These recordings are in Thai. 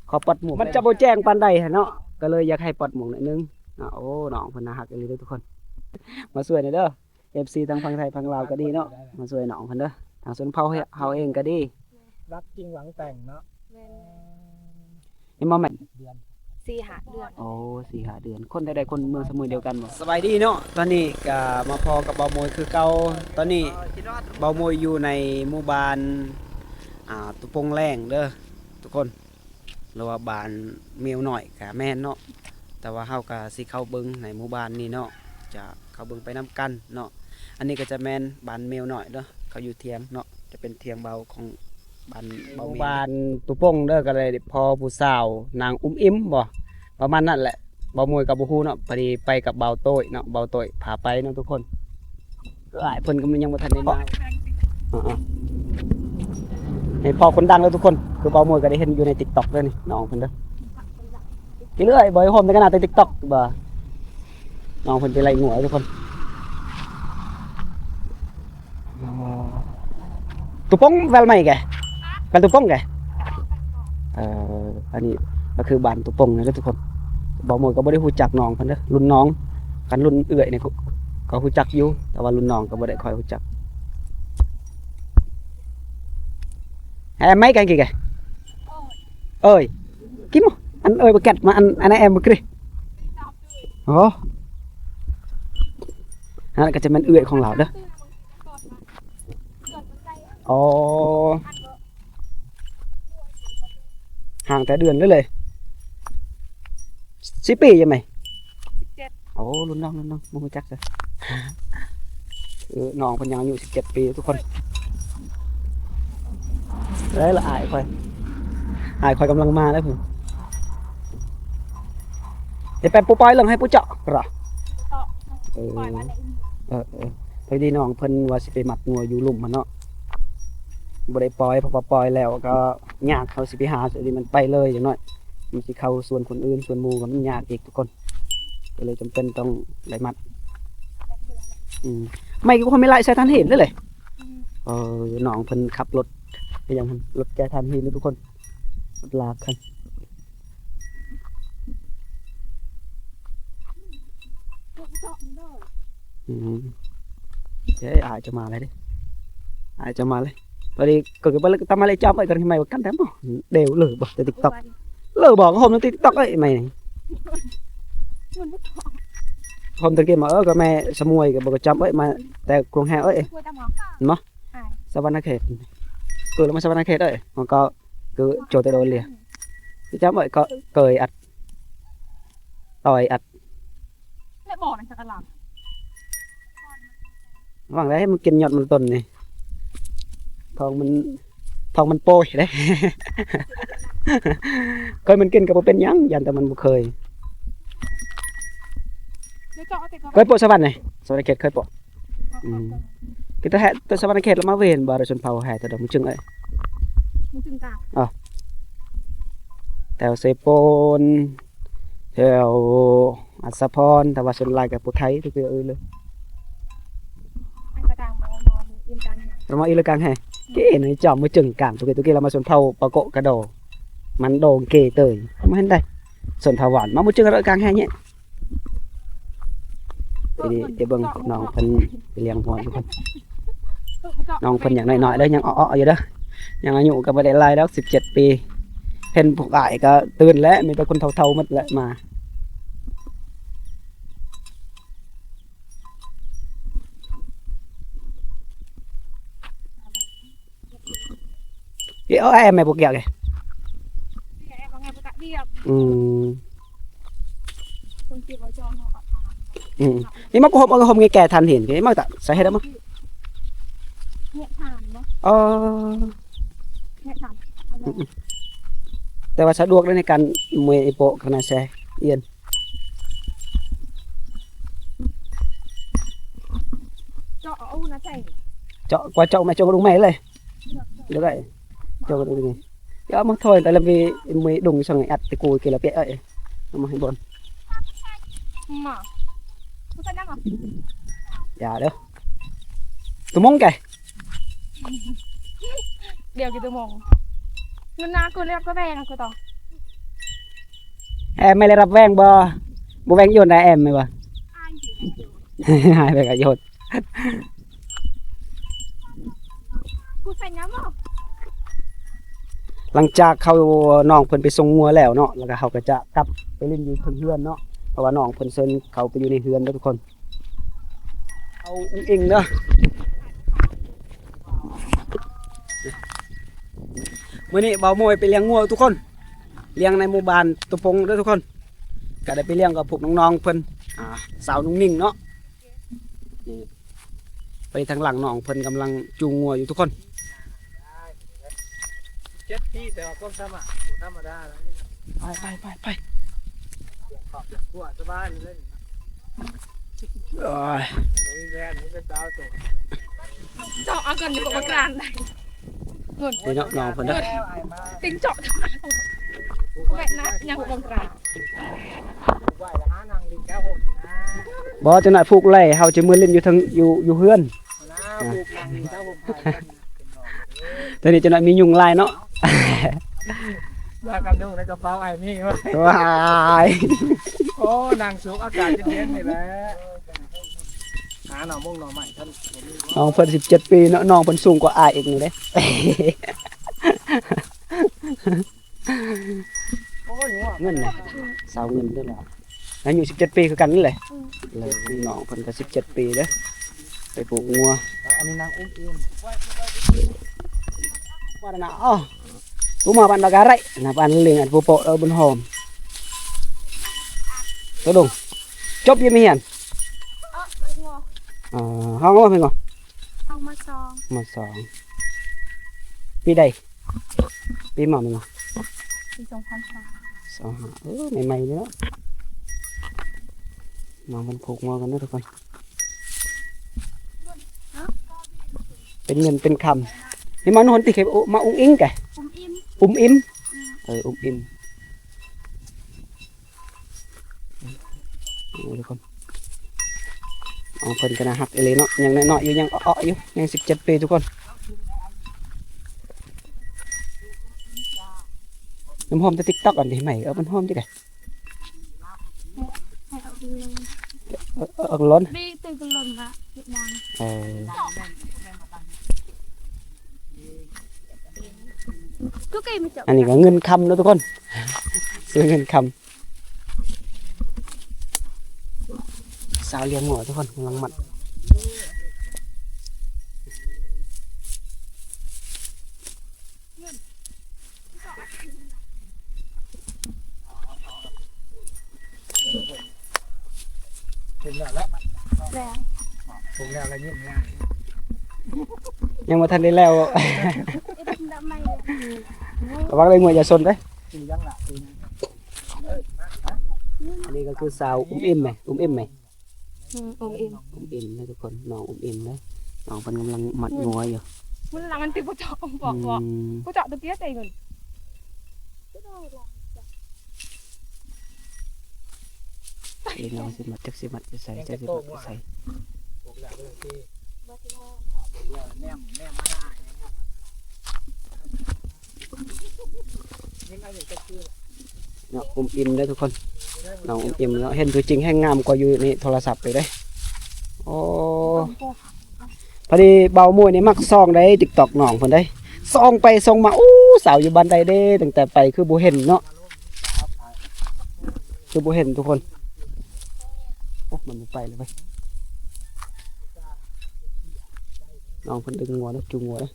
ขอปลดหมวกมันจะโบแจ้งปานใดเนาะก็เลยอยากให้ปลดหมวกหน่อยนึงโอ้น้องเพิ่นน่าฮักเลยทุกคนมาช่วยหน่อยเด้อ FC ทั้งฝั่งไทยฝั่งลาวก็ดีเนาะมาช่วยน้องเพิ่นเด้อทางสวนเผาเฮาเองก็ดีรักจริงหวังแต่งเนาะนี่มาแม่น4-5 เดือนโอ้4-5 เดือนคนใดๆคนเมืองสมุยเดียวกันบ่สบายดีเนาะตอนนี้ก็มาพอกับเบาโมยคือเก่าตอนนี้เบาโมยอยู่ในหมู่บ้านตุปงแรงเด้อทุกคนหรือว่าบ้านเมียวหน่อยก็แม่นเนาะแต่ว่าเฮาก็สิเข้าเบิ่งในหมู่บ้านนี้เนาะจะเข้าเบิ่งไปนํกันเนาะอันนี้ก็จะแม่นบ้านเมียวหน่อยเด้อเขาอยู่เถียงเนาะจะเป็นเถียงเบาของบ้านเบาบ้านตุปงเด้อก็เลยพอผู้สาวนางอุ้มอิ่มบ่ประมาณนั้นแหละเบามวยกับบ่ฮู้เนาะพอดีไปกับเบาโต้ยเนาะเบาโต้ยพาไปเนาะทุกคนก็อ้ายเพิ่นก็ยังบ่ทันได้มาให้พอคนดังแล้วทุกคนคือเบามวยก็ได้เห็นอยู่ใน TikTok ด้วยนี่น้องเพิ่นเด้อไปเรื่อยบ่ให้โฮมในขนาดใน TikTok บ่น้องเพิ่นไปไล่งัวทุกคนตุปงแวลใหม่แกเป็นตุปงแกอันนี้ก็คือบ้านตุปงนะทุกคนบอกหมดก็บ่ได้ฮู้จักน้องเพิ่นเด้อรุ่นน้องกันรุ่นเอื้อยนี่ก็ฮู้จักอยู่แต่ว่ารุ่นน้องก็บ่ได้ค่อยฮู้จักmấy cái kìa ơi kiếm anh ơi bà kẹt mà anh em một cái ồ cái chân mình ưỡi không lão đó ồ hàng trái đường nữaเลยship gì vậy mày ồ luôn đông không chắc rồiน้องคนยังอายุ17 ปีทุกคนđấy là ai khoaiกำลังมาแล้วผมจะไปปูปอยลงให้ปูเจาะหรอพอดีน้องเพิ่นว่าสิไปมัดงัวอยู่ลุ่มมันเนาะบ่ได้ปล่อยเพราะว่าปล่อยแล้วก็ยากเขาสิไปหาสิมันไปเลยอย่างน้อยมันสิเข้าส่วนคนอื่นส่วนหมู่ก็มันยากอีกทุกคนก็เลยจำเป็นต้องได้มัดไม่ก็คงไม่ไล่ใส่ทันเห็นเลยน้องเพิ่นขับรถไปยังรถแกทันเห็นทุกคนรถลากคันthế ai cho mà lại đi ai cho mà lại và đi còn cái bữa tao mà lại cho mày còn mày cắt đám đều lử bỏ từ TikTok lử bỏ cái hôm nó TikTok ấy mày này hôm từ kia mà ở cái mẹ sao mùi cái bữa chấm ấy mà tại cuồng heo ấy nó sao ban khệt cười lắm sao ban khệt ấy mà có cứ trôi tới đôi liền cái chấm ấy có cười ạch tỏi ạch lại bỏ này sao làm vâng đấyมันกินหยอดมันตุนนี่ทองมันโปยđấy เคยมันกินกับเป็นยังยันแต่มันบ่เคยเคยโปะสวรรค์นี่สวรรค์เขตเคยโปะcái ta hẹn tôi sắp ăn kẹt là má về bà rồi xuân phào hẹn từ đó mới chừng ấy theo sepon theo asapon theo xuân lai cái bột thấy tôi kêu ơi luôn rồi mà y là càng hè cái này chọn mới chừng cảm tôi kia là mà xuân phào bao cộ cả đồ mắn đồ kề tới không hết đây xuân phào hòn mà mới chừng rồi càng hè nhé để bưngน้องเพิ่นไปเลี้ยงหัวทุกคนน้องเพิ่นอย่างน้อยๆเด้อยังอ้อๆอยู่เด้อยังอายุก็บ่ได้หลายดอก17 ปีเห็นพวกอ้ายก็ตื่นแล้วมีแต่คนเฒ่าๆหมดแหละมาem mày buộc kẹo kìaนี่มันก็หอมไงแก่ทันเห็นcái mà tại sai hết đó màแต่ว่าสะดวกในการมวยโปะขนาดแซ่เอียนเจาะqua chậu mày cho đúng màyเลยđược vậy cho cái này đó mà thôi tại làm vì mày đùng sang ngày ắt cái cùi kia là bẹ ấy mà hay buồn dạ đó tôi muốn kìa đều cái tôi mong เงินนากูเรียกก็แบงกูต่อ แอมไม่ได้รับแวงบ่แวงโยนได้แอมไหมบ่ อ้ายสิ หายไปกับโยน กูใส่น้ำบ่ หลังจากเขาน้องเพิ่นไปส่งงัวแล้วเนาะแล้วก็เขาก็จะกลับไปเล่นอยู่เพิ่นเฮือนเนาะเพราะว่าน้องเพิ่นเซินเขาไปอยู่ในเฮือนเด้อทุกคนเอาอุ้งอิงเด้อมื้อนี้เบาโมยไปเลี้ยงงัวทุกคนเลี้ยงในหมู่บ้านตุปงเด้อทุกคนก็ได้ไปเลี้ยงกับพวกน้องๆเพิ่นสาวนุ่งนิ่งเนาะนี่ไปทางหลังน้องเพิ่นกำลังจูงงัวอยู่ทุกคน 7 ปีแต่ว่าก็สมัครธรรมดาแล้ว ไป ขอบหัวสบายเลย โอ้ย หนูแม่หนูเป็นดาวตก เจาะเอากันอยู่กับกลางได้เงิน นี่เนาะน้องเพิ่นเด้อ แล้วไอ้มา ติ้งเจาะแม่นะยังกับกลาง ไหวแล้วหานางลิงแก้วผมนะ บ่จังหน่อยผูกไล่เฮาจะมื้อเล่นอยู่ทางอยู่เฮือน นะผูกนางลิงแก้วผมไป ตอนนี้จังหน่อยมียุงลายเนาะ ว่ากันดูในกระเป๋าไอ้นี่ว่า ว้าย โอ้นางสูงอากาศเย็นๆนี่แหละหาหน่อมุ่งหน่อใหม่ท่าน น้องเพิ่น17 ปีเนาะน้องเพิ่นสูงกว่าอ้ายอีกนี่เด้ โอ้ยหัว เงินน่ะสาวเงินเด้อล่ะอายุ17 ปีคือกันนี่แหละเลยน้องเพิ่นก็17 ปีเด้อไปปลูกงัว อันนี้นางอุ้มอิม ว่าน่ะอ้อrumah pan bagarai na pan ling at pupok bun hom tolong chop ye mian เอองัว hong wa phengo เอามาซอง ma song pi đây pi ma mình ปี2002 song mày mày nữa mà mình phục ngonกันนะทุกคนเป็นเงินเป็นคำนี่มันหนติเข็บมาอุ้งอิงแก อุ้มอิ่ม อุ้มอิมทุกคนเอาเพิ่นกันนะหักเอเลยเนาะยังน้อยๆอยู่ยังอ้อๆอยู่ยัง17 ปีทุกคนน้ำหอมจะ TikTok อันนี้ใหม่เอามันหอมจังได๋ ให้เอาดูเลย เอาล้น บีตื่นกันลมละเวียดนาม เออ ก็เกยมาเจาะ อันนี้ก็เงินคำเนาะทุกคนซื้อเงินคำสาวเลี้ยงหมูทุกคนกำลังมัดถึงแล้ว แล้ว ผมแล้วอะไรเงี้ยง่าย ยังมาทันได้แล้ว ไอ้ดำไม่เลย ระวังเลยงวยอย่าสนเด้ ตียังหลับตี อันนี้ก็คือสาวอุ้มอิ่มไหมอุ้มอิ่มไหม อุ้มอิ่ม อุ้มอิ่มนะทุกคนน้องอุ้มอิ่มนะน้องเพิ่นกำลังมัดงัวอยู่ มันหลังมันติดกูเจาะบอกกูเจาะตะเกียบใจเงิน เองเอาสิมัดจักสิมัดจะใส่จักสิมัดจะใส่ ผมอยากเลยที่แนมมาได้ยังไงอย่างจะคือ เนาะอุ้มอิ่มนะทุกคนน้องอุ้มอิ่มเนาะเห็นตัวจริงให้งามกว่าอยู่ในโทรศัพท์ไปเลยโอ้พอดีเบามวยนี่มักซองได้ TikTok น้องเพิ่นได้ซองไปซองมาอู้สาวอยู่บ้านใดเด้ตั้งแต่ไปคือบ่เห็นเนาะคือบ่เห็นทุกคนโอ้มันบ่ไปเลยเว้ยน้องเพิ่นดึงงัวแล้วจูงงัวแล้ว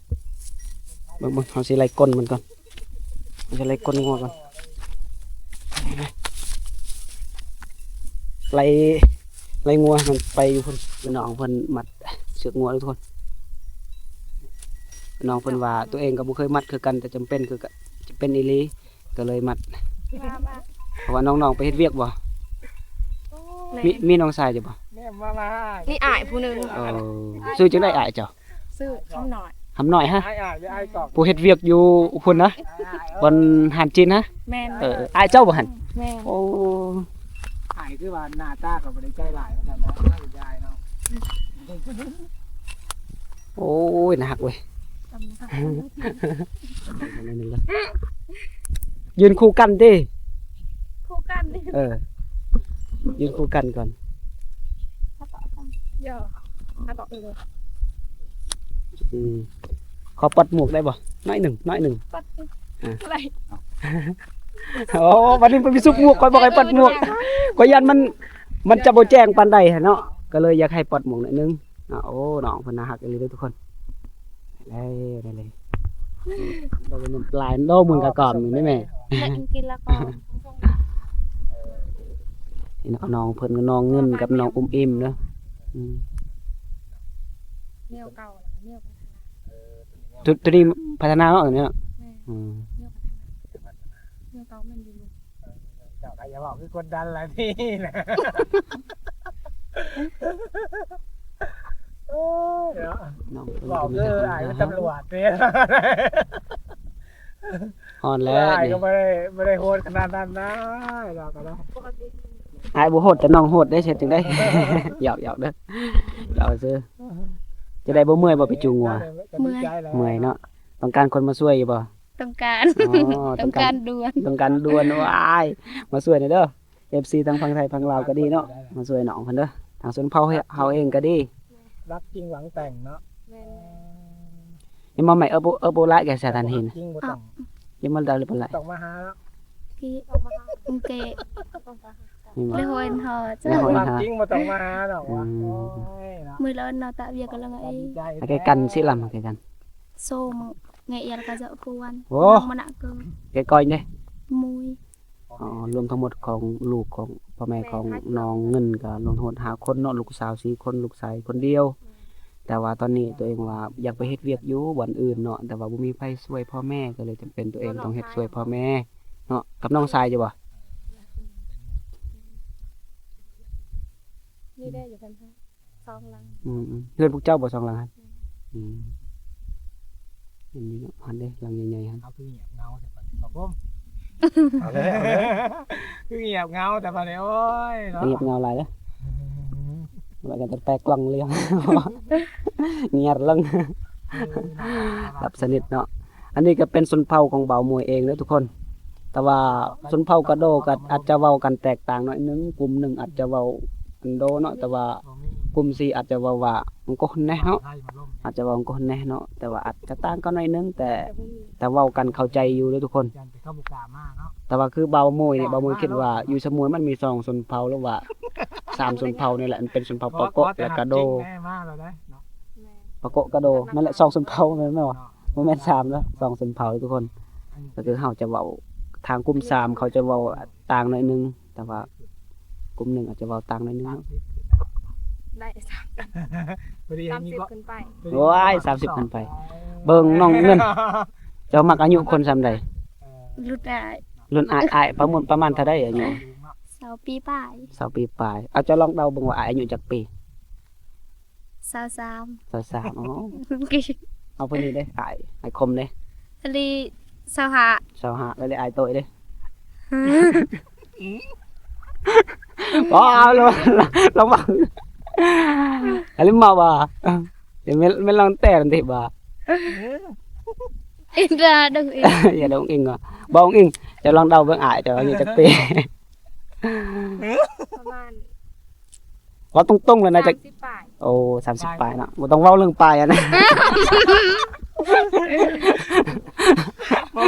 เบิ่งเฮาสิไล่ก้นมันก่อนเฮาสิไล่ก้นงัวก่อนไล่งัวมันไปอยู่พุ่นน้องเพิ่นมัดเสือกงัวทุกคนน้องเพิ่นว่าตัวเองก็บ่เคยมัดคือกันแต่จำเป็นคือกันจะเป็นอีหลีก็เลยมัดเพราะว่าน้องๆไปเฮ็ดเวียกบ่มีน้องชายจ้ะบ่ แนมมา นี่อายผู้หนึ่ง ซื้อจังได้อายเจ้า ซื้อคำหน่อย ทำหน่อยฮะ ไอ้ไอ้กอก ผู้เฮ็ดเวียกอยู่พุ่นนะบนหานจีนนะ แม่น อายเจ้าบ่หั่น แม่ โอ้ ไอ้คือว่าหน้าตากับบริใจหลายแล้วกันนะน่ายายเนาะ โอ้ยหนักเว้ย จำนะคะ นั่นเลย ยืนคู่กันดิ คู่กันนี่ ยืนคู่กันก่อน เดี๋ยวมาต่อเลย ขอปลดหมวกได้บ่น้อยหนึ่ง ปัดอะไร โอ้วันนี้มันมีซุปหมวกคอยบอกให้ปลดหมวกก็ยันมันจะบ่แจ้งปานใดเนาะก็เลยอยากให้ปลดหมวกหน่อยนึงโอ้น้องเพิ่นน่าฮักอีหลีเด้อทุกคนได้เลยเราเป็นปลายโลมึงกะก่อนมึงได้แม่ แต่กินแล้วก็ นี่น้องเพิ่นก็น้องเงินกับน้องอุ้มอิ่มเนาะ เนียวเก่าเนียว ตัวนี้พัฒนาเนาะเนี่ย เนียวเก่ามันอยู่ เจ้าก็อย่าบอกคือกดดันอะไรพี่นะโอ้ยเดี๋ยว น้องเพิ่น บอก ก็ คือ มี ไอ้ ท ตำรวจเนี่ย ฮอนแล้ว ไอ้ นี่ ก็ไม่ได้โหดขนาดนั้นนะเราก็ต้อง ปกติ อ้ายบ่โหดแต่น้องโหดได้เสร็จจังได้ หยอกเด้อหยอกซื่อจะได้บ่เมื่อยบ่ไปจูงหัวเมื่อยเนาะต้องการคนมาช่วยอยู่บ่ ต้องการ อ๋อ ต้องการด่วน ต้องการด่วนว้ายมาช่วยหน่อยเด้อ FC ทั้งฝั่งไทยฝั่งลาวก็ดีเนาะมาช่วยน้องเพิ่นเด้อทางสวนเผาเฮาเองก็ดี รักจริงหวังแต่งเนาะ ยังมาใหม่โบราณแกสถานหิน จริงบ่ต้อง ยังมาดาวหรือเปล่า ต้องมาหาแล้ว พี่ออกมาโอเค นี่มา เลยhồi họ ไม่หอย รัก ฮะ จริงบ่ต้องมาหาหรอกว่าโอ้ยเนาะ mười lớn nó tạo việc là ngày ใจ cái canhสิลำcái canh xô ngày là cả dạo phu ăn Ủa? mà nặng cơ cái coi đây mùi รวมทั้งหมดของลูกของพ่อแม่ของน้องเงินก็รวมทั้งหมด5คนเนาะลูกสาว4คนลูกชายคนเดียว แต่ว่าตอนนี้ตัวเองว่าอยากไปเฮ็ดเวียกอยู่บ่อนอื่นเนาะแต่ว่าบ่มีไผช่วยพ่อแม่ก็เลยจำเป็นตัวเองต้องเฮ็ดช่วยพ่อแม่เนาะกับน้องชายอยู่บ่ như đây là phần hai xong lăng เฮือนพวกเจ้าบ่สองหลังหั่นอันนี้เนาะหันเด้หลังใหญ่ๆหั่น เอาคือเงียบเงาแต่ปันบอกผมเอาเลยคือเงียบเงาแต่ปันโอ้ยเนาะ เงียบเงาหลายเด้อว่ากันแต่แปลกลังเรื่อง เงียบลัง หลับสนิทเนาะ อันนี้ก็เป็นชนเผ่าของเบามวยเองเด้อทุกคน แต่ว่าชนเผ่ากระโดก็อาจจะเว้ากันแตกต่างหน่อยนึงกลุ่มหนึ่งอาจจะเว้าอันโดเนาะแต่ว่ากลุ่ม4อาจจะเว้าว่ามันก็คนแน่เนาะอาจจะเว้ามันก็คนแน่เนาะแต่ว่าอาจจะต่างกันหน่อยนึงแต่เว้ากันเข้าใจอยู่เด้อทุกคน จันไปเข้าบุกกามากเนาะ แต่ว่าคือเบามวยเนี่ยเบามวยคิดว่าอยู่สมุยมันมี2ชนเผ่าหรือว่า3ชนเผ่านี่แหละมันเป็นชนเผ่าปะโกะและกะโด แน่มากเลยนะเนาะ ปะโกะกะโดนั่นแหละ2ชนเผ่าแม่นบ่บ่แม่น3แล้ว2ชนเผ่าทุกคน ก็คือเขาจะเว้าทางกลุ่ม3เขาจะเว้าต่างหน่อยนึงแต่ว่ากลุ่ม1อาจจะเว้าต่างหน่อยนึงเนาะ đây พอดีมีก็ 30 ขึ้นไป โอ้ย30ขึ้นไป เบิ่งน้องเงิน เจ้ามักอายุคนซำใด lụt lại รุ่นอายประมาณเท่าใดอายุ 6 ปีป้าย 20ปีปลายเอาเจ้าลองเดาเบิ่งว่าอายอายุจักปี 23 23อ๋อ cái เอาเพิ่นนี่เด้อายคมเด้ đi sao hạ 25แล้วเลยอายโตยเด้บ่เอาเลยลองว่าอะไรมาบ่เดี๋ยวไม่ลองแต่นั่นติบ่ in ra đừng in อย่าลองอิงอ่ะบ่องอิงจะลองเดาเบิ่งอายเจ้าอายุจักปี ประมาณ ว่าตรงๆเลยนะจัก 30 ป้าย โอ้30ปลายเนาะบ่ต้องเว้าเรื่องปลายอ่ะนะ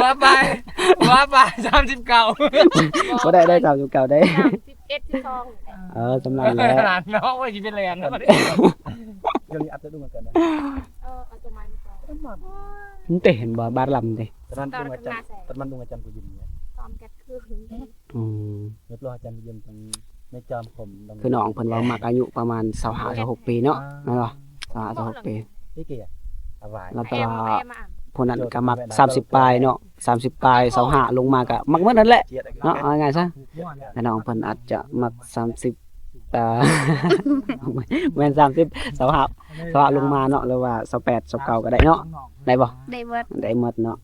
ว่าไป30เก่า บ่ได้เจ้าอยู่เก่าได้ 31 ที่2 สำนักแล้ว หลานน้องว่าสิเป็นแลนด์ Kali atas tu makan. เอาตัวไม้มาก่อน มันเตเห็นบ่บ้านลำเด้ Teman tu macam teman tu macam pujum ya. ตอมแก๊สคือ Nyet lo macam pujum tang macam kom tang. คือน้องเพิ่นว่ามักอายุประมาณ25-26ปีเนาะแม่นบ่25-26ปี Iki ya. Awai. แล้วก็ แอมอ่ะ ผู้นั้นก็มัก30ปลายเนาะ30ปลาย25ลงมาก็มักหมดนั่นแหละ Ciat เนาะ lagi. เอาง่ายๆซะ ม่วนแล้ว แต่น้องเพิ่นอาจจะมัก30แม่น30 25ลงมาเนาะหรือว่า28 29ก็ได้เนาะได้บ่ ได้เบิด ได้หมดเนาะ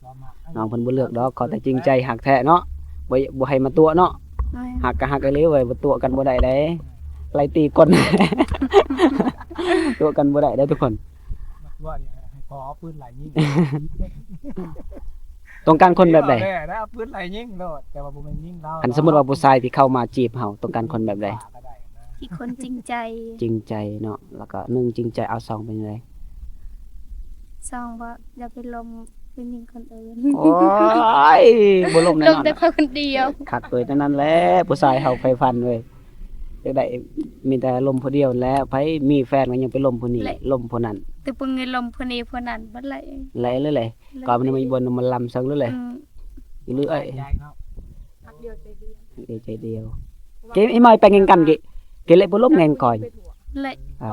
น้องเพิ่นบ่เลือกดอกขอแต่จริงใจหักแท้เนาะบ่ให้มาตัวเนาะหักก็หักอีหลีเว้ยบ่ตัวกันบ่ได้เด้ไล่ตีก้น ตัวกันบ่ได้เด้อทุกคน ว่าเนี่ยให้พอปืนไหลยิง ต้องการคนแบบใด แม่นะเอาปืนไหลยิงโลดแต่ว่าบ่แม่นยิงเรา อันสมมุติว่าผู้ชายที่เข้ามาจีบเฮาต้องการคนแบบใด ก็ได้นะ ที่คนจริงใจ จริงใจเนาะแล้วก็หนึ่งจริงใจเอาสองเป็นไง สองว่าอย่าไปลมผู้หญิงคนอื่น โอ้ยบ่ลมแน่ ล น ม อน แต่คนเดียว คักเลยนั่นแหละผู้ชายเฮาไฟฟันเว้ยจังได๋มีแต่ลมผู้เดียวแล้วไผมีแฟนก็ยังไปลมผู้นี้ลมผู้นั้น แต่ปึงเงินลมผู้นี้ผู้นั้นบ่ไหล ไหลเลยเลยก็มันมีบนมันลำซังเลยเลย อืม หรือเอ้ย ใจเนาะ พักเดียวใจเดียว ใจเดียวเกไอ้มอยไปเงินกันกิเกเลยบ่ลมเงินก่อน ไหล อ่า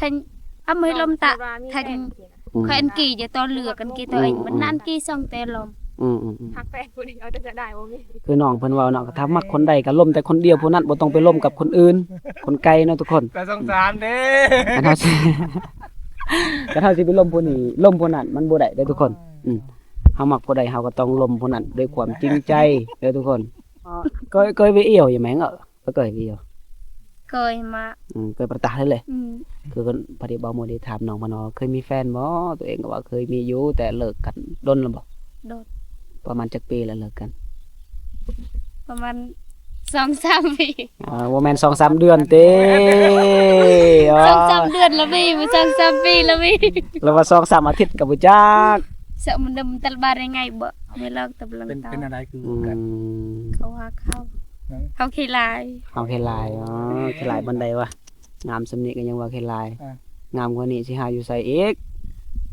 thành âm hơi lom tạ thành khai ăn kỳ để to lửaกันkỳ to ảnh vẫn ăn kỳ xong tè lom อืม หักแฟนผู้เดียวจะได้บ่มี คือน้องเพิ่นเว้าเนาะถ้ามักคนใดก็ล่มแต่คนเดียวผู้นั้นบ่ต้องไปล่มกับคนอื่น คนไกลเนาะทุกคน แต่สงสารเด้ แต่ถ้าสิ แต่ถ้าสิไปล่มผู้นี้ล่มผู้นั้นมันบ่ได้เด้อทุกคนเฮามักผู้ใดเฮาก็ต้องล่มผู้นั้นด้วยความจริงใจเด้อทุกคนเคยไปเอี่ยวอยู่ไหมเหรอก็เคยไปเอี่ยว cười mà เคยประตาเลย คือคนพอดีบ่โมได้ถามน้องมาเนาะเคยมีแฟนบ่ตัวเองก็ว่าเคยมีอยู่แต่เลิกกันดนแล้วบ่ โดด ประมาณจักปีแล้วเลิกกัน ประมาณ2-3 ปี บ่แม่น 2-3 เดือนเต้ 2-3 เดือนแล้วพี่บ่2-3 ปีแล้วพี่ แล้วว่า 2-3 อาทิตย์ก็บ่จัก sợ mình đâm tal ba đây ngày bợ mới lơ tập เป็ lần น tao อะไรคือ อื กัน ม khâu hoa khâu khâu khi lại เอาแค่ลายแค่ลายบันไดวะงามสำนี้ก็ยังว่าแค่ลายงามกว่านี้สิหาอยู่ใส่อีก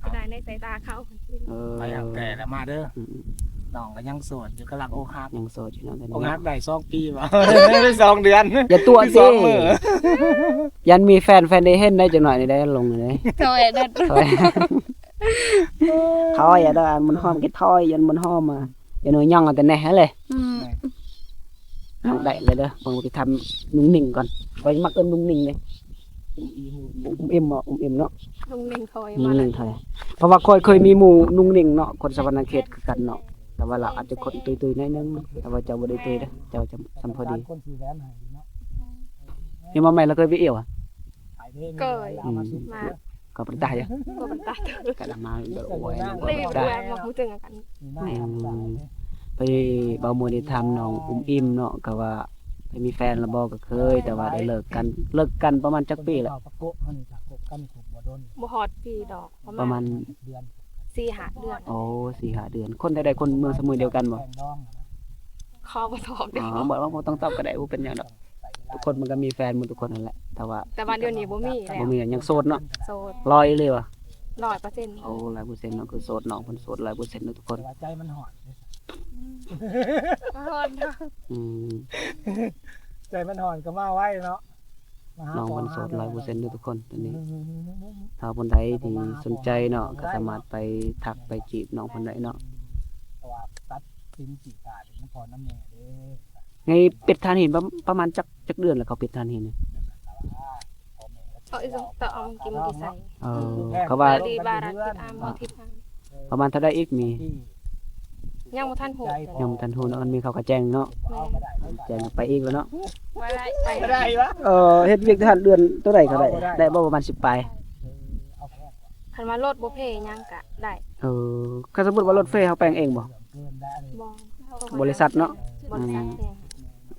cái này này tay ta khâu เออ ไปเอาแก่แล้วมาเด้อ อืม น้องก็ยังโสดอยู่กำลังอกหัก ยังโสดอยู่เนาะตอน อก นี้ หักได้2 ปีว่ะ ได้2 เดือน อย่าตัว ส สิ องมื้อ ยันมีแฟนได้เห็นได้จังหน่อยนี่ได้ลงเลย thôi đất ทอยอ่ะเด้อมันหอมกินทอยยันมันหอมอ่ะอย่าหนูย่องเอาแต่แหน่เลย เอาได้เลยเด้อผมไปทำนุ่งนิ่งก่อนไว้มักเอิ้นนุ่งนิ่งเลยเอ็มเนาะเอ็มเนาะ không nên thôi นุ่งนิ่งเท่าไหร่เพราะว่าเคยมีหมู่นุ่งนิ่งเนาะคนสวรรณเขตคือกันเนาะแต่ว่าเราอาจจะคนตุยๆหนิดนึงแต่ว่าเจ้าบ่ได้ตุยเด้อเจ้าจะทำพอดี คนสิแวนให้เนาะ นี่มาใหม่เราเคยไปเอี่ยวอ่ะ ไปเด้ เกิด มาสุด mà ก็เป็นตายอ่ะ cô bạn ta กันมาแบบโอ้ย đây ได้ là một mối tình cảnh ไปเบามือได้ทำน้องอิ่มเนาะก็ว่าไปมีแฟนแล้วบ่ก็เคย แต่ว่าได้เลิกกันประมาณจักปีแหละ ตะโกะเฮานี่ตะโกะกันขบบ่โดน một hột vì đỏ ประมาณ เดือน 4 hạt đường โอ้4-5 เดือน คนใดๆคนเมืองเสมอเดียวกันบ่ แฟนดองอะนะ kho và thọp อ๋อบอกว่าบ่ต้องตอบก็ได้บ่เป็นหยังดอกทุกคนมันก็มีแฟนหมดทุกคนนั่นแหละแต่ว่า แต่วันเดียวนี้บ่มี บ่มีหยังโสดเนาะ โสด ลอยเลยว่ะ 100% โอ้100%เนาะคือโสดน้องเพิ่นโสด100%เนาะทุกคน แต่ว่าใจมันหอนเด้ hòn อืม ใจมันหอนก็มาไว้เนาะมาหา น้อง ข เพิ่นโสด หา 100%เนาะทุกคนตอนนี้ถ้าคนใดที่สนใจเนาะก็สามารถไปทักไปจีบน้องเพิ่นได้เนาะ เพราะว่าตัดสินจีตาเดี๋ยวมันพอน้ำแม่เด้ ไงเป็ดทานหินประมาณจักเดือนแล้วเขาเป็ดทานหินเนี่ย ở trong tợ ông kim kỳ sài เออเขาว่า đi bà đặt thịt am mua thịt am ประมาณเท่าได้อีกมี ที่ nhang một than hổ ยังบ่ทันฮู้เนาะมันมีเขาก็แจ้งเนาะ เอาก็ได้ได้ แจ้งไปอีกแล้วเนาะ quay lại ไม่ได้วะ เฮ็ดเวียกทหารเดือนเท่าไหร่ก็ได้ได้บ่ประมาณ10ปลาย เอาแค่ thành mà lột bố phê nhang cả đại ถ้าสมมุติว่ารถเฟย์เฮาแปลงเองบ่ เกินได้เลย bò บริษัทเนาะ bò sát nè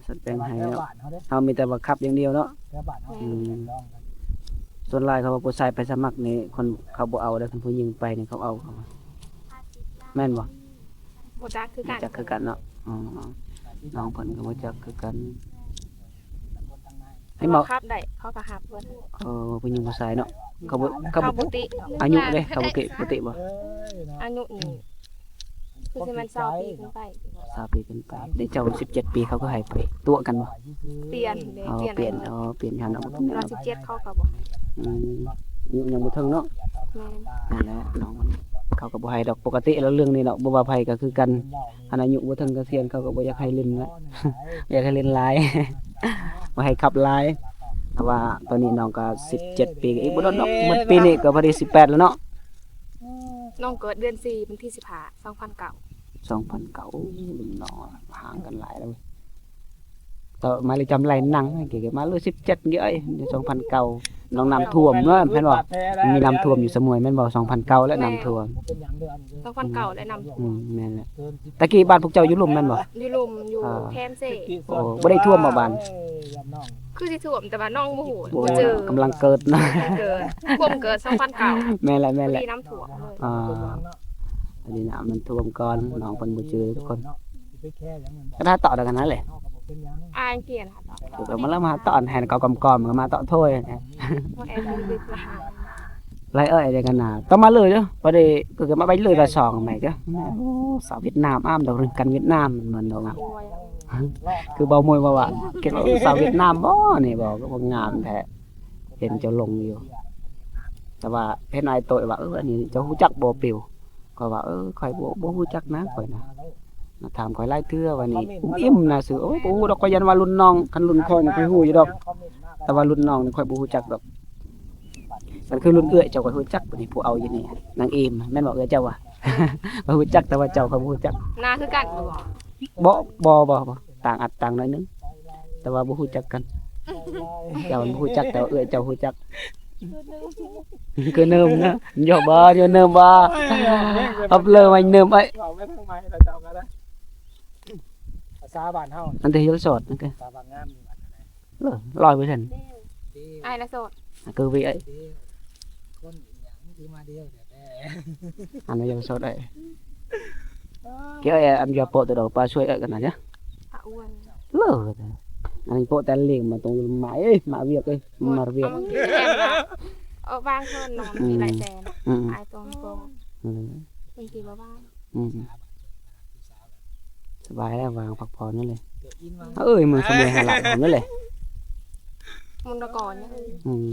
สัตว์แปลงให้ แถว เนาะ บ้านเขาเด้ เฮามีแต่ว่าขับอย่างเดียวเนาะ แถวบ้านเขา อืม ดองกัน ส่วนหลายเขาว่าผู้ชายไปสมัครนี่คนเขาบ่เอาเด้อคนผู้หญิงไปนี่เขาเอาเขาแม่นบ่ bò sát cứ จั cạn กคือกันเนาะอ๋อน้องเพิ่นก็บ่จักคือกันให้ ให้ เมา มาครับได้เขาก็หับเพิ่น ผู้หญิงผู้ชายเนาะเขาบ่ เขาปกติ อายุเด้เขาบ่เกะปกติบ่ เอ้ยเนาะ อายุนี่คือสิมัน20ปีขึ้นไป 20ปีขึ้นไปได้เจ้า17ปีเขาก็ให้ไปตัวกันบ่ เปลี่ยนเด้ เปลี่ยนเปลี่ยนหันเอา เรา17เขาก็บ่ให้ อืมอายุยังบ่ถึงเนาะ แม่น นั่นแหละน้องมันเขาก็บ่ให้ดอกปกติแล้วเรื่องนี้เนาะบ่ว่าไผก็คือกันอันอายุบ่ถึงเกษียณเขาก็บ่อยากให้เล่นละ อยากให้เล่นหลาย บ่ให้ขับหลายแต่ว่าตอนนี้น้องก็17ปีก็อีกบ่โดนดอกหมดปีนี้ก็พอดี18แล้วเนาะ น้องเกิดเดือน4วันที่15 2009 2009รุ่นน้องห่างกันหลายแล้วเว้ย ต่อมาเลยจำไรหนังเกี่ยวกับมาเลย17เงี้ยใน2000เก่าน้องน้ำท่วมเนาะแม่นบ่มีน้ำท่วมอยู่สมุยแม่นบ่2000เก่าและน้ำท่วม ต้องคนเก่าและนำ แม่นแหละตะกี้บ้านพวกเจ้าอยู่ลุ่มแม่นบ่ อยู่ลุมอยู่แคมเซ่ โอ้บ่ได้ท่วมบ่บ้าน คือสิถ่วมแต่ว่าน้องบ่ฮู้ โอ้ บ่เจอก ำลังเกิดนะ เกิดท่วมเกิด2000เก่า แม่นแหละแม่นแหละ มีน้ำท่วมเลย อันนี้น้ำมันท่วมก่อนน้องเพิ่นบ่เจอทุกคนก็ถ้าต่อได้กันนั้นแหละ อ่านเขียนค่ะต่อ เดี๋ยวมาแล้วมาตอนแหนเกากอมๆก็มาต่อถ้วย เพราะแอนดึกๆมาหา ไรเอ้ยเดี๋ยวกันน่ะต้องมาเลยเด้อบ่ได้ก็มาไปเลยละ2ใหม่เด้อโอ้สาวเวียดนามอ้ามดอกกันเวียดนามเหมือนดอกอ่ะ ด้วย คือเบามวยว่าคิดว่าสาวเวียดนามบ่นี่บ่ก็บ่งามแท้เห็นเจ้าลงอยู่ แต่ว่าเฮ็ดนายโตว่าอันนี้เจ้าฮู้จักบ่ปิวก็ว่าข่อยบ่ฮู้จักนะข่อยนะมาถามข่อยหลายเทื่อว่านี่อิ่มนะซื่อโอ้ยบ่ฮู้ดอกก็ยันว่ารุ่นน้องคันรุ่นข่อยนี่ข่อยฮู้อยู่ดอก แต่ว่ารุ่นน้องนี่ข่อยบ่ฮู้จักดอกมันคือรุ่นเอื้อยเจ้าข่อยฮู้จักบัดนี้ผู้เอาอยู่นี่นางเอมแม่นบ่เอื้อยเจ้าว่ะ บ่ฮู้จักแต่ว่าเจ้าข่อยบ่ฮู้จัก หน้าคือกันบ่ บ่ต่างอัดต่างหน่อยนึงแต่ว่าบ่ฮู้จักกันเจ้าบ่ฮู้จักแต่ว่าเอื้อยเจ้าฮู้จักคือเนิมนะย่อบ่ย่อเนิมบ่อับเลยมันเนิมไอ้ เราไม่ทั้งไม้เราจะเอาก็ได้ภาษาบ้านเฮา อันเดียวสดนั่นคือ ภาษาบางงามนี่บัดนั้น 100% อ้ายละโสด คือvì ấy คนอีหยังคือมาเดียวแต่ anh bây giờ sốt đấy kiểu anh giờ bộ từ đầu ba xuôi ở cái này nhá พระอ้วน lỡ anh bộ tên liền mà tụng mãi ấy mà việc ấy mà เอา việc บางทีแอมว่าบางคนนอนมีหลายแสน ừ อายตรงโก ừ บางทีบ่บ้าง ừสบายแล้ววางพักผ่อนนั่นเลย เดี๋ยวอินว่า เอ้ยมือสบายหาหลักผมนั่นเลย มุนตะก่อนเนี่ย อืม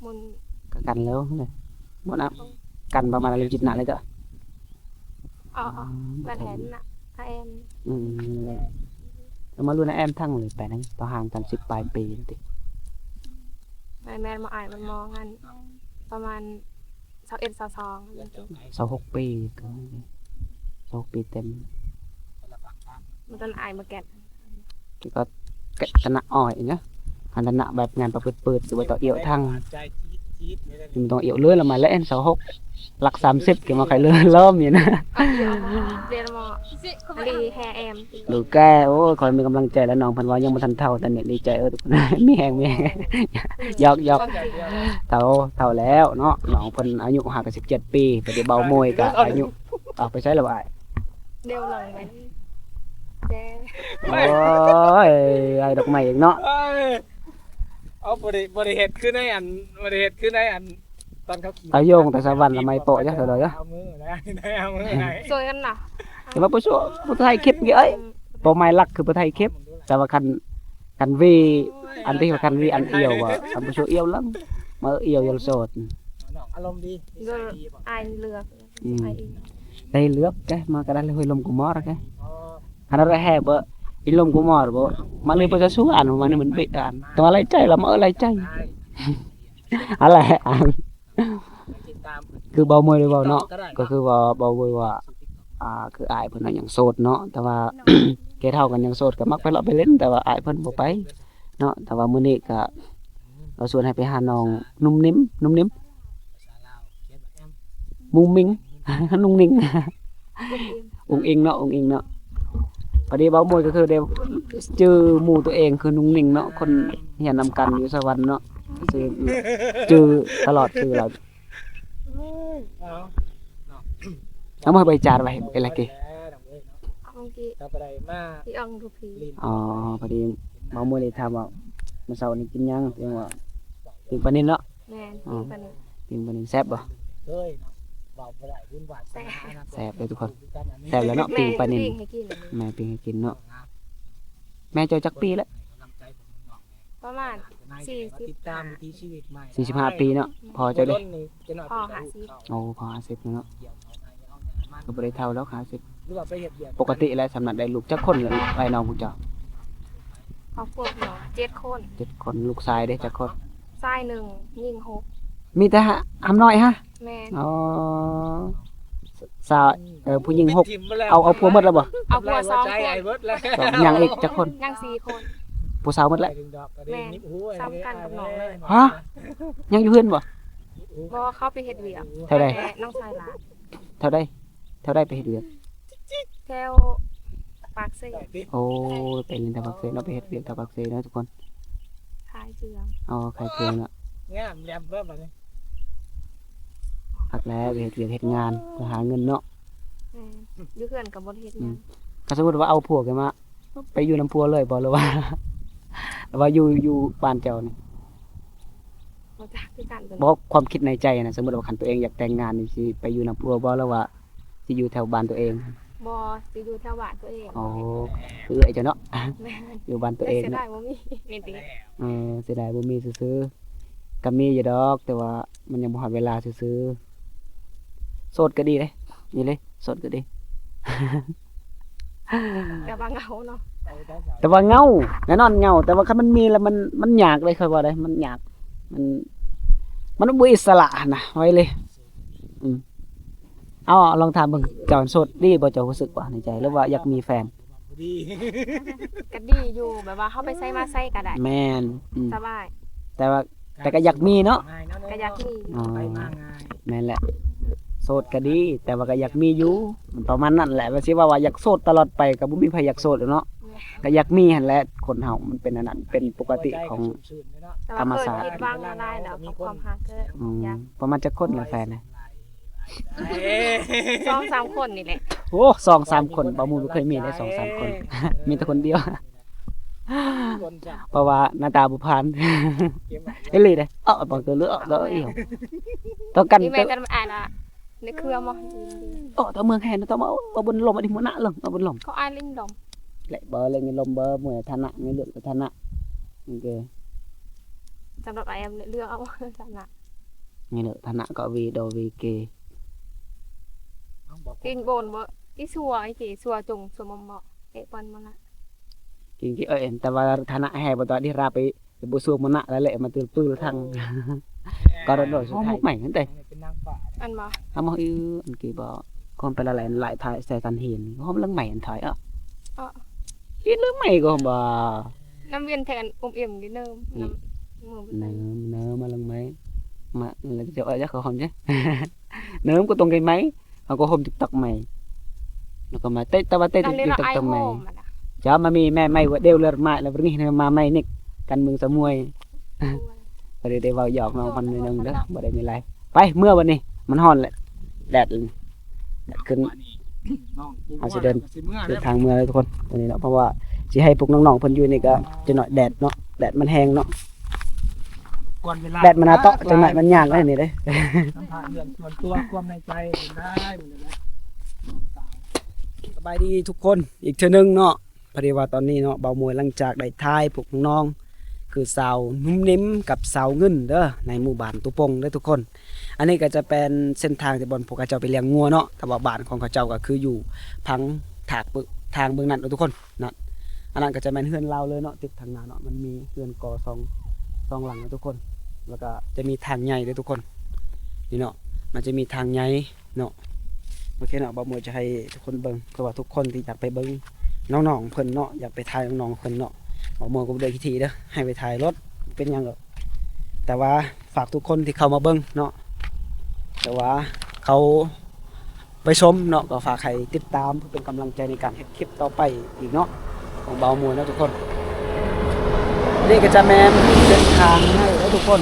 มุน กันแล้วนั่นเลยหมดนะกันประมาณอะไรจิตหนักเลยจ้ะ อ๋อบัดแหนน่ะถ้าแอม อืมแล้วมาลุ้นนะแอมทั้งเลยไปนั่นต่อห่างกัน10 ปลายปีติ แม่นมาอ่านมันมองกันประมาณ21 22 26 ปีก็26 ปีเต็ม มันต้นอ่านมาแก่น ก็แกะตะหนักอ่อยnháอันตะหนักแบบงานประเปิดๆหรือว่าต่อเอี่ยวทั้ง ใจจี๊ดๆนี่ได้ mìnhต้องเอี่ยวเลื่อยละมาแล้ว26หลัก30กี่มาใครเลื่อยล้อมอยู่นะ เอาเดี๋ยวเรียนมาดีแฮแอม ดูแกโอ้คอยมีกำลังใจแล้วน้องเพันว่ายังบ่ทันเท่าแต่เนี่ยดีใจทุกคน มีแฮงหยอกเท่าแล้วเนาะน้องเพิ่นอายุ57 ปีไปได้เบามวยก็อายุเอาไปใช้แล้วอ้าย เดี๋ยวหลังไปแจ้ โอ้ยไอ้ดอกไม้อีกเนาะ เอ้ยเอาบริเหตุขึ้นในอันบริเหตุขึ้นในอันตอนเขาขี่ ตาโยงแต่สวรรค์ละไม้โปะจ้ะเด้อเด้อ เอามือนะเอามือไหน สวยกันน่ะ แต่ว่าผู้ไทยคลิปเอ้ยโปะไม้ลักคือผู้ไทยคลิปแต่ว่าคันวีอันที่ว่าคันวีอันเอียวว่าอันผู้เอียวลังมาเอียวยังโสด น้องอารมณ์ดี โดยอายเลือกไอเอง đây lướt cái mà cái đây là hơi lông của mò cái อ๋อ anh ra hè bữa in lông của mò bữa mà lên bây giờ xuống ăn mà mình bị ăn tao lấy chay là mỡ lấy chay ได้ anh lại ăn ติดตาม คือเบามวยเลยเบาเนาะ ก็ได้ ก็คือว่าเบามวยว่าคืออายเพิ่นน่ะยังโสดเนาะแต่ว่า แกเท่ากันยังโสดก็มักไปเลาะไปเล่นแต่ว่าอายเพิ่นบ่ไปเนาะแต่ว่ามื้อนี้ก็เราชวนให้ไปหาน้องนุ่มนิ่ม ภาษาลาวเขียนแบบแอม มุ้งมิ้ง นุ่งนิ่ง องค์อิงเนาะองค์อิงเนาะพอดีเบามวยก็คือเดี๋ยวชื่อหมู่ตัวเองคือนุ่งนิ่งเนาะคนเฮียนนำกันอยู่สวรรค์เนาะชื่อตลอดชื่อเรา เอา เอามาไปจานไว้เป็นไรกี่ แล้วน้องเอ้ยเนาะ เอาเมื่อกี้ ถ้าไปได้มา ที่อังดูพี ลิน อ๋อพอดีเบามวยเลยถามว่าเมื่อเช้านี้กินยังเรียกว่าปิงปลานิลเนาะ แมนที่ปน ปิงปลานิลแซ่บบ่ เคยเนาะเบาไปได้บุญวาสนานะ แซ่บเลยทุกคนแซ่บแล้วเนาะ แม ปิง น ปลานิล ปิ้งให้กิน แม่ปิงให้กินเนาะแม่เจ้าจักปีแล้ว ประมาณ ติดตามวิถีชีวิตใหม่ 45 ปีเนาะพอเจ้าเด้ พอหาซิ โอ้พอ50เนาะก็บ่ได้เท่าแล้ว50 หรือว่าไปเฮ็ดเบียด ปกติแล้วสำนักได้ลูกจักคนเลยไอ้น้องผู้เจ้า ครอบครัวหนู7 คน 7 คนลูกชายได้จักคน ชาย1หญิง6 มีแต่หำน้อยฮะ แมน อ๋อสาวผู้หญิง ทิ่มมาแล้ว 6เอาผัวหมดแล้วบ่ เอาผัว2 ใจ ค ไอ้ น เบิดแล้ว สองยังอีกจักคน ยัง4 คน ผู้สาวหมดแหละ ดึงดอกก็ได้นิบหู ซ้ำกันกับน้องเลย ฮะยังอยู่เฮือนบ่ บ่เขาไปเฮ็ดเวียก เท่าใด แต่น้องชายหลาน เท่าได้ไปเฮ็ดเวียก แถวปากเซ่ โอ้ไปเรียนแถวปากเซเนาะไปเฮ็ดเวียกแถวปากเซเนาะทุกคน ขายเจือง อ๋อใครเคืองเนาะ งามแหลมเบิ่มเลย พักแล้วไปเฮ็ดเวียกเฮ็ดงานเพื่อหาเงินเนาะ แม่นอยู่เพื่อนกับบ่ได้เฮ็ดหยัง ก็สมมุติว่าเอาผัวกันมาไปอยู่นำผัวเลยบ่หรือว่า หรือว่าอยู่บ้านเจ้านี่ บ่จักคือกันตัว บ่ นี้ ความคิดในใจนะสมมุติว่าคันตัวเองอยากแต่งงานนี่สิไปอยู่นำผัวบ่หรือว่าสิอยู่แถวบ้านตัวเอง บ่สิอยู่แถวบ้านตัวเอง อ๋อคือไอ้เจ้าเนาะ แม่น อยู่บ้านตัว แต่ เอง เสีย เนาะ ดายบ่มีนี่ติ เสียดายบ่มีซื่อๆก็มีอยู่ดอก แต่ว่ามันยังบ่ฮอดเวลาซื่อๆโสดก็ดีเด้นี่เลยโสดก็ดี แต่ว่าเหงาเนาะ แต่ว่าเหงาแน่นอนเหงาแต่ว่าคันมันมีแล้วมันยากเลยค่อยว่าได้มันยากมันบ่อิสระนะไว้เลยเอาลองถามเบิ่งเจ้าโสดดีบ่เจ้ารู้สึกว่าในใจหรือว่าอยากมีแฟน ดี ก็ดีอยู่แบบว่าเฮาไปไสมาไสก็ได้ แม่นสบาย แต่ก็อยากมีเนาะ ก็อยากมี อ๋อ ไปมาง่าย แม่นแหละโสดก็ดี แต่ว่าก็อยากมีอยู่มันประมาณนั้นแหละว่าสิว่าอยากโสดตลอดไปก็บ่มีไผอยากโสดหรอกเนาะก็อยากมีหั่นแหละคนเฮามันเป็นอันนั้นเป็นปกติของ แต่ ธรรม ว่าเกิด ศาสตร์ ผิดหวังอะไรแล้วกับความฮักก็ อยาก ประมาณจักคนละแฟนนะ 2-3คนนี่แหละ โอ้2-3 คนบ่มูบ่เคยมีได้2-3 คน มีแต่คนเดียว คนจะ เพราะว่าหน้าตาบ่ผ่าน เก็บไว้ เอ้ยเลยเด้อบ่เกินเลือเด้ออีหยังต้องกัน นี่แม่กันอ่านอ่ะในเครือบ่ ต้องเมืองแห่นต้องเอาบนลมอันนี้มื้อนะลงเอาบนลม เขาอ่านลิ้นดม lại bờ lên cái lông bờ mùa than nặng cái lượng than nặng ok สำหรับไอเอ็มเลือกเอาสำหรับ nghe lượng than nặng có vì đồ vì kì กินโบนบ่อีสัวไอ้สิสัวจงสัวมอมเอะปอนมาละ kinh cái ơi ta vào than nặng hè vào đi ra bị bố xuông mùa nặng lại lệ mà từ từ thằng có đợt đổi số mốc mảnh hết đây เป็นนางฟ้า อันบ่ à mà yêu anh kỳ bỏ con phải là lại thải xe tàn hiền hôm lưng mày anh thải á ít lưng mày còn bà น้ำเวียนแทนอมเอี่ยมนิดนึงน้ำมือ nơ mà lưng máy mà là chỗ ở chắc không chứ nơ có tông cái máy mà có hôm tiktok mày nó còn mà tết tao tết การเรียนไอ tiktok โฮ mày มอ่ะนะ cho mà mi mẹ mày đều lượt mại là vẫn mà mày nick căn mừng sao muôi rồi để vào giọt nó con nương đó vào đây mình lạiไปเมื่อวันนี้มันฮ้อนแหละแดดขึ้น เอาสิเดิน เดินทางเมื่อเลยทุกคนวันนี้เนาะเพราะว่าสิให้พวกน้องๆเพิ่นอยู่นี่ก็จะหน่อยแดดเนาะแดดมันแห้งเนาะแดดมันน่าเตาะจังหน่อยมันยากเลยนี่เด้ สัมผัสเรื่องส่วนตัวความในใจได้หมดเลยนะ สบายดีทุกคนอีกเทื่อนึงเนาะพอดีว่าตอนนี้เนาะเบามวยหลังจากได้ทายพวกน้องๆคือสาวนุ่มนิ่มกับสาวเงินเด้อในหมู่บ้านตุปงเด้อทุกคน อันนี้ก็จะเป็นเส้นทางที่บอนพวกเขาเจ้าไปเลี้ยงงัวเนาะแต่ว่าบ้านของเขาเจ้าก็คืออยู่พังถากทางเบื้องนั้นเนาะทุกคนนะอันนั้นก็จะเป็นเฮือนเราเลยเนาะติดทางหน้าเนาะมันมีเฮือนกอสองหลังเนาะทุกคน แล้วก็จะมีทางใหญ่ด้วยทุกคนนี่เนาะมันจะมีทางใหญ่เนาะโอเคเนาะบ่มวยจะให้ทุกคนเบิ่งเพราะว่าทุกคนที่อยากไปเบิ่งน้องๆเพิ่นเนาะอยากไปถ่ายน้องๆเพิ่นเนาะบ่มวยก็บ่ได้พิธีเด้อให้ไปถ่ายรถเป็นหยังดอกแต่ว่าฝากทุกคนที่เข้ามาเบิ่งเนาะแต่ว่าเขาไปชมเนาะก็ฝากให้ติดตามเพื่อเป็นกำลังใจในการเฮ็ดคลิปต่อไปอีกเนาะของเบามวยเนาะทุกคนนี่ก็จะแม่นเส้นทางให้แล้วทุกคน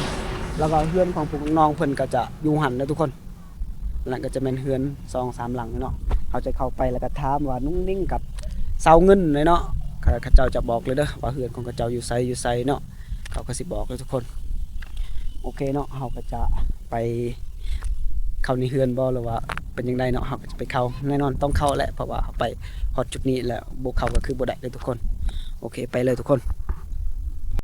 แล้วก็เฮือนของพวกน้องเพิ่นก็จะอยู่หันนะทุกคนหลังก็จะเป็นเฮือน2-3หลังเนาะเขาจะเข้าไปแล้วก็ถามว่านุ่งนิ่งกับเสาเงินเลยเนาะเขาเจ้าจะบอกเลยเด้อว่าเฮือนของเขาเจ้าอยู่ไสเนาะเขาก็สิบอกเลยทุกคนโอเคเนาะเขาก็จะไปเข้าในเฮือนบ่หรือว่าเป็นยังไงเนาะเขาก็จะไปเข้าแน่นอนต้องเข้าแหละเพราะว่าเขาไปฮอดจุดนี้แล้วบ่เข้าก็คือบ่ได้เลยทุกคนโอเคไปเลยทุกคน